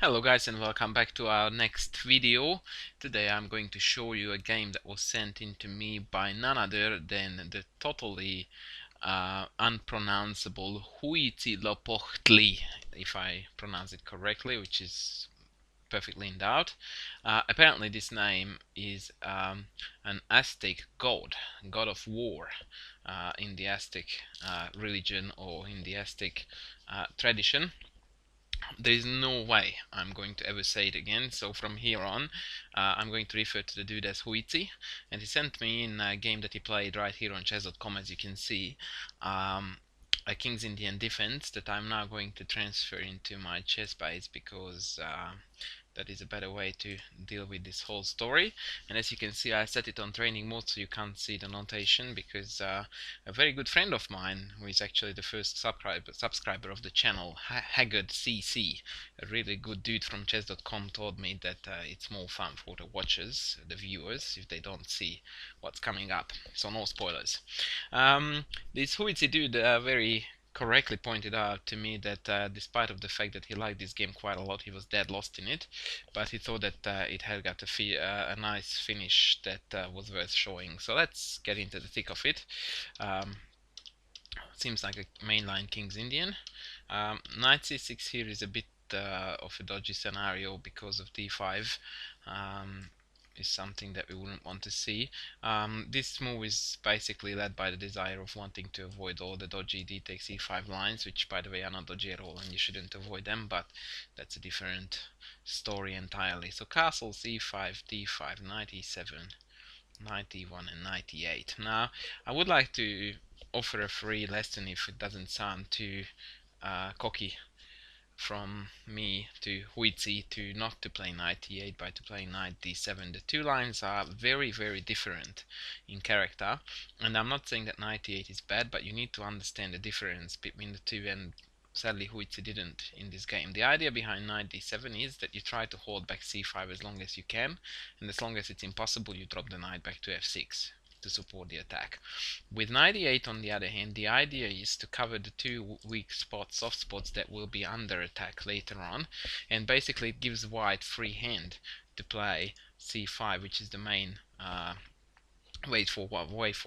Hello guys and welcome back to our next video. Today I'm going to show you a game that was sent in to me by none other than the totally unpronounceable Huitzilopochtli, if I pronounce it correctly, which is perfectly in doubt. Apparently this name is an Aztec god of war in the Aztec religion or in the Aztec tradition. There is no way I'm going to ever say it again, so from here on I'm going to refer to the dude as Huitzi, and he sent me in a game that he played right here on chess.com, as you can see, a King's Indian defense that I'm now going to transfer into my chess base because that is a better way to deal with this whole story. And as you can see, I set it on training mode so you can't see the notation, because a very good friend of mine, who is actually the first subscriber of the channel, Haggard CC, a really good dude from chess.com, told me that it's more fun for the watchers, the viewers, if they don't see what's coming up. So no spoilers. This Huitzi dude very correctly pointed out to me that despite of the fact that he liked this game quite a lot, he was dead lost in it, but he thought that it had got a nice finish that was worth showing. So let's get into the thick of it. Seems like a mainline King's Indian. Knight c6 here is a bit of a dodgy scenario because of d5. Is something that we wouldn't want to see. This move is basically led by the desire of wanting to avoid all the dodgy d takes e5 lines, which by the way are not dodgy at all and you shouldn't avoid them, but that's a different story entirely. So castle c5, d5, knight e7, knight e1 and knight e8. Now I would like to offer a free lesson if it doesn't sound too cocky from me to Huitzi to not to play knight e8 but to play knight d7. The two lines are very different in character, and I'm not saying that knight e8 is bad, but you need to understand the difference between the two, and sadly Huitzi didn't in this game. The idea behind knight d7 is that you try to hold back c5 as long as you can, and as long as it's impossible you drop the knight back to f6 to support the attack. With knight e8 on the other hand, the idea is to cover the two weak spots, soft spots that will be under attack later on, and basically it gives white free hand to play c5, which is the main way for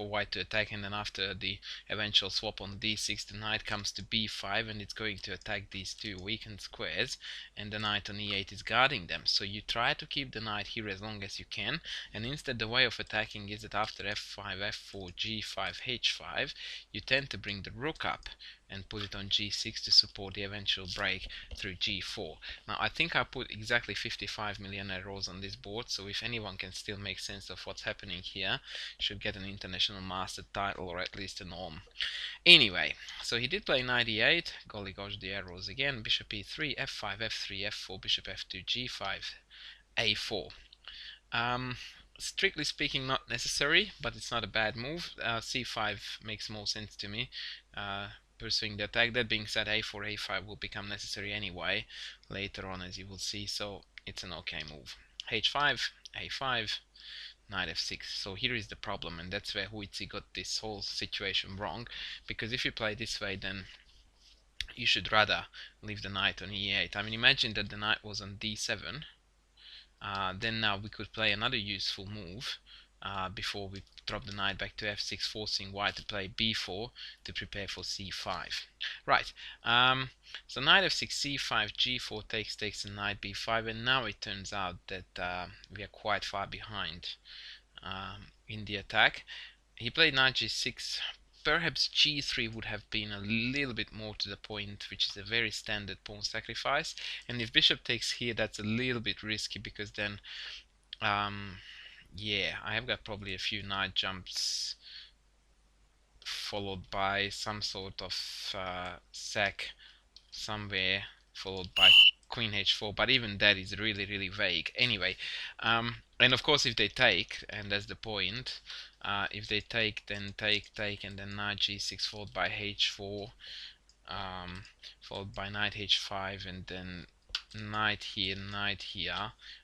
white to attack, and then after the eventual swap on d6 the knight comes to b5 and it's going to attack these two weakened squares, and the knight on e8 is guarding them. So you try to keep the knight here as long as you can, and instead the way of attacking is that after f5, f4, g5, h5 you tend to bring the rook up and put it on g6 to support the eventual break through g4. Now I think I put exactly 55 million arrows on this board, so if anyone can still make sense of what's happening here, should get an international master title or at least a norm. Anyway, so he did play knight e8, golly gosh, the arrows again, bishop e3, f5, f3, f4, bishop f2, g5, a4. Strictly speaking not necessary, but it's not a bad move. c5 makes more sense to me, pursuing the attack. That being said, a4, a5 will become necessary anyway later on, as you will see, so it's an okay move. h5, a5, knight f6. So here is the problem, and that's where Huitzi got this whole situation wrong, because if you play this way, then you should rather leave the knight on e8. I mean, imagine that the knight was on d7, then now we could play another useful move before we drop the knight back to f6, forcing white to play b4 to prepare for c5. Right, so knight f6, c5, g4 takes, and knight b5, and now it turns out that we are quite far behind in the attack. He played knight g6. Perhaps g3 would have been a little bit more to the point, which is a very standard pawn sacrifice. And if bishop takes here, that's a little bit risky, because then, yeah, I have got probably a few knight jumps followed by some sort of sack somewhere, followed by queen h4, but even that is really vague. Anyway, and of course if they take, and that's the point, if they take, then take, and then knight g6 followed by h4, followed by knight h5, and then knight here,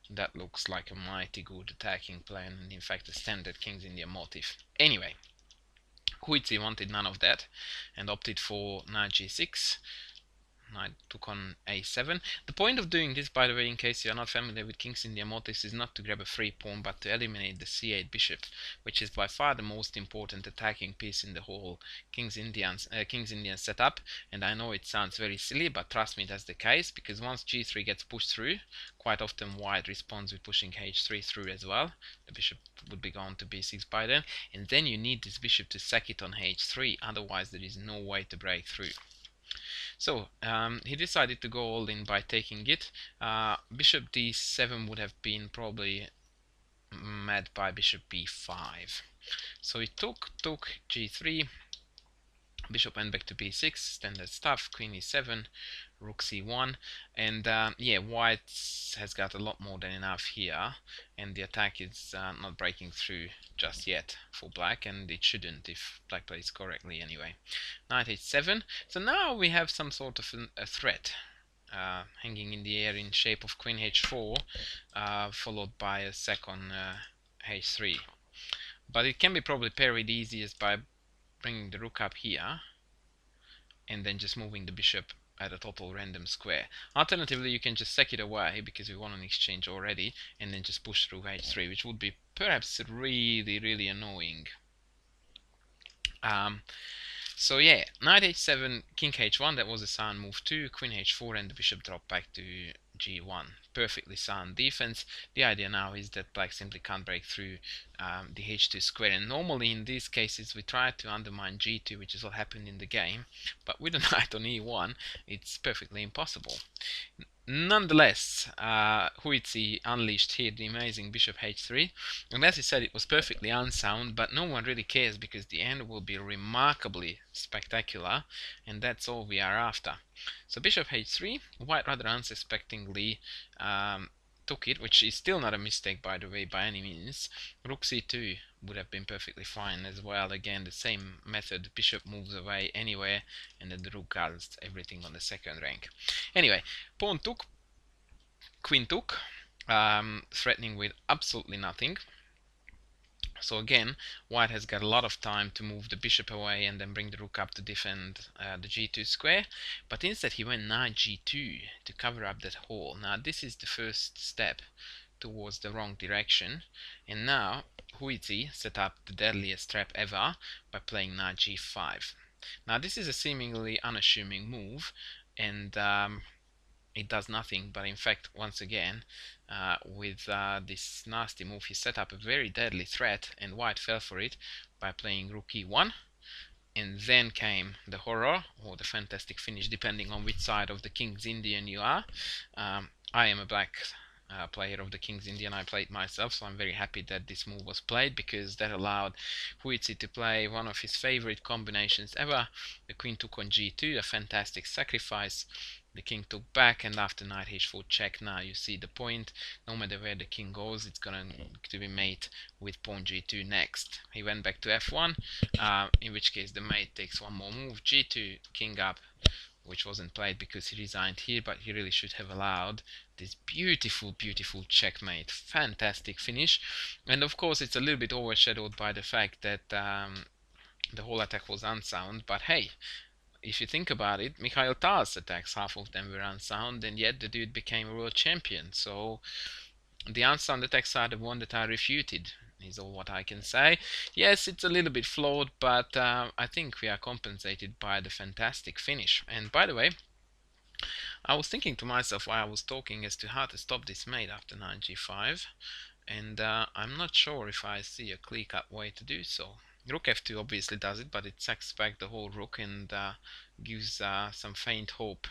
that looks like a mighty good attacking plan, and in fact a standard King's Indian motif. Anyway, Huitzi wanted none of that and opted for knight g6, knight took on a7. The point of doing this, by the way, in case you're not familiar with King's Indian motifs, is not to grab a free pawn, but to eliminate the c8 bishop, which is by far the most important attacking piece in the whole King's Indian setup. And I know it sounds very silly, but trust me, that's the case, because once g3 gets pushed through, quite often white responds with pushing h3 through as well. The bishop would be gone to b6 by then, and then you need this bishop to sack it on h3, otherwise there is no way to break through. So he decided to go all in by taking it. Bishop d7 would have been probably met by bishop b5. So he took g3, bishop went back to b6, standard stuff, queen e7, rook c1, and yeah, white has got a lot more than enough here, and the attack is not breaking through just yet for black, and it shouldn't if black plays correctly anyway. Knight h7. So now we have some sort of a threat hanging in the air in shape of queen h4, followed by a second h3. But it can be probably parried easiest by bringing the rook up here and then just moving the bishop at a total random square. Alternatively, you can just sack it away because we won an exchange already, and then just push through h3, which would be perhaps really annoying. So yeah, knight h7, king h1, that was a sound move too, queen h4, and the bishop dropped back to g1. Perfectly sound defense. The idea now is that black simply can't break through the h2 square, and normally in these cases we try to undermine g2, which is what happened in the game, but with a knight on e1 it's perfectly impossible. Nonetheless, Huitzi unleashed here the amazing bishop h3, and as he said, it was perfectly unsound, but no one really cares because the end will be remarkably spectacular, and that's all we are after. So bishop h3, white rather unsuspectingly took it, which is still not a mistake by the way by any means. Rook c2 would have been perfectly fine as well. Again, the same method, bishop moves away anywhere and then the rook guards everything on the second rank. Anyway, pawn took, queen took, threatening with absolutely nothing. So again, white has got a lot of time to move the bishop away and then bring the rook up to defend the g2 square, but instead he went knight g2 to cover up that hole. Now this is the first step towards the wrong direction, and now Huitzi set up the deadliest trap ever by playing knight g5. Now this is a seemingly unassuming move, and it does nothing, but in fact, once again, with this nasty move, he set up a very deadly threat, and white fell for it by playing rook e1. And then came the horror, or the fantastic finish, depending on which side of the King's Indian you are. I am a black player of the King's Indian. I played myself, so I'm very happy that this move was played, because that allowed Huitzi to play one of his favorite combinations ever. The queen took on g2, a fantastic sacrifice. The king took back, and after knight h4 check, now you see the point. No matter where the king goes, it's going to be mate with pawn g2 next. He went back to f1, in which case the mate takes one more move, g2, king up, which wasn't played because he resigned here, but he really should have allowed this beautiful checkmate. Fantastic finish. And of course it's a little bit overshadowed by the fact that the whole attack was unsound, but hey, if you think about it, Mikhail Tal's attacks, half of them were unsound, and yet the dude became a world champion. So the unsound attacks are the one that I refuted, is all what I can say. Yes, it's a little bit flawed, but I think we are compensated by the fantastic finish. And by the way, I was thinking to myself while I was talking as to how to stop this mate after knight g5, and I'm not sure if I see a clear-cut way to do so. Rook f2 obviously does it, but it sacks back the whole rook and gives some faint hope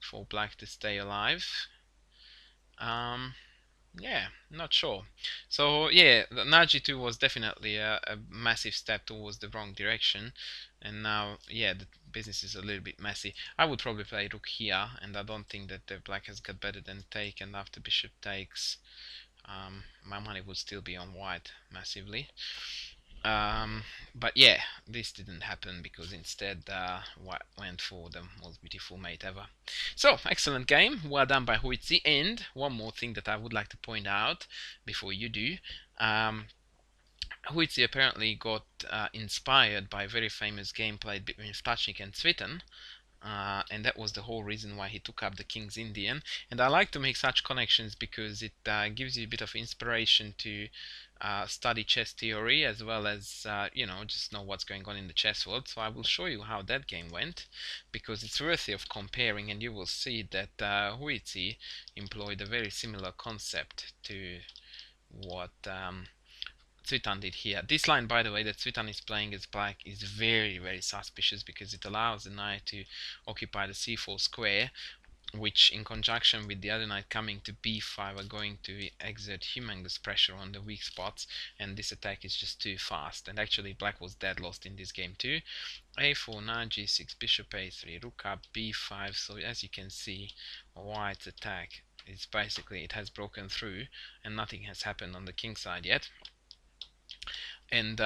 for black to stay alive. Yeah, not sure. So yeah, knight g2 was definitely a massive step towards the wrong direction, and now yeah, the business is a little bit messy. I would probably play rook here, and I don't think that the black has got better than take, and after bishop takes, my money would still be on white massively. But yeah, this didn't happen because instead white went for the most beautiful mate ever. So, excellent game, well done by Huitzi. And one more thing that I would like to point out before you do. Huitzi apparently got inspired by a very famous game played between Stachnik and Sviten, and that was the whole reason why he took up the King's Indian. And I like to make such connections because it gives you a bit of inspiration to study chess theory, as well as just know what's going on in the chess world. So I will show you how that game went, because it's worthy of comparing, and you will see that Huizi employed a very similar concept to what Tsutan did here. This line, by the way, that Tsutan is playing as black is very, very suspicious, because it allows the knight to occupy the c4 square, which in conjunction with the other knight coming to b5 are going to exert humongous pressure on the weak spots, and this attack is just too fast. And actually black was dead lost in this game too. a4, knight g6, bishop a3, rook up, b5. So as you can see, white's attack is basically, it has broken through and nothing has happened on the king side yet. And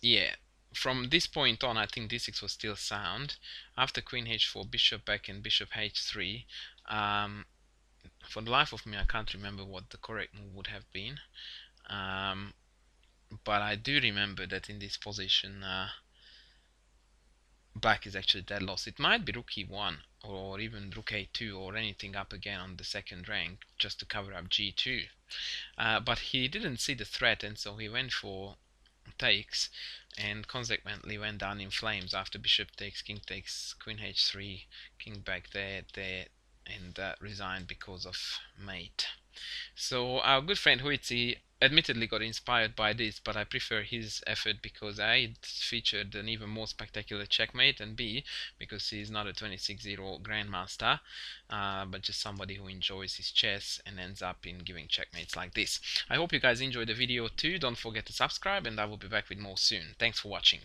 yeah, from this point on, I think d6 was still sound. After queen h4, bishop back, and bishop h3. For the life of me, I can't remember what the correct move would have been. But I do remember that in this position, black is actually dead lost. It might be rook e1, or even rook a2, or anything up again on the second rank, just to cover up g2. But he didn't see the threat, and so he went for takes, and consequently went down in flames after bishop takes, king takes, queen h3, king back there, and resigned because of mate. So our good friend Huitzi admittedly got inspired by this, but I prefer his effort because A, it featured an even more spectacular checkmate, and B, because he's not a 26-0 grandmaster, but just somebody who enjoys his chess and ends up in giving checkmates like this. I hope you guys enjoyed the video too. Don't forget to subscribe, and I will be back with more soon. Thanks for watching.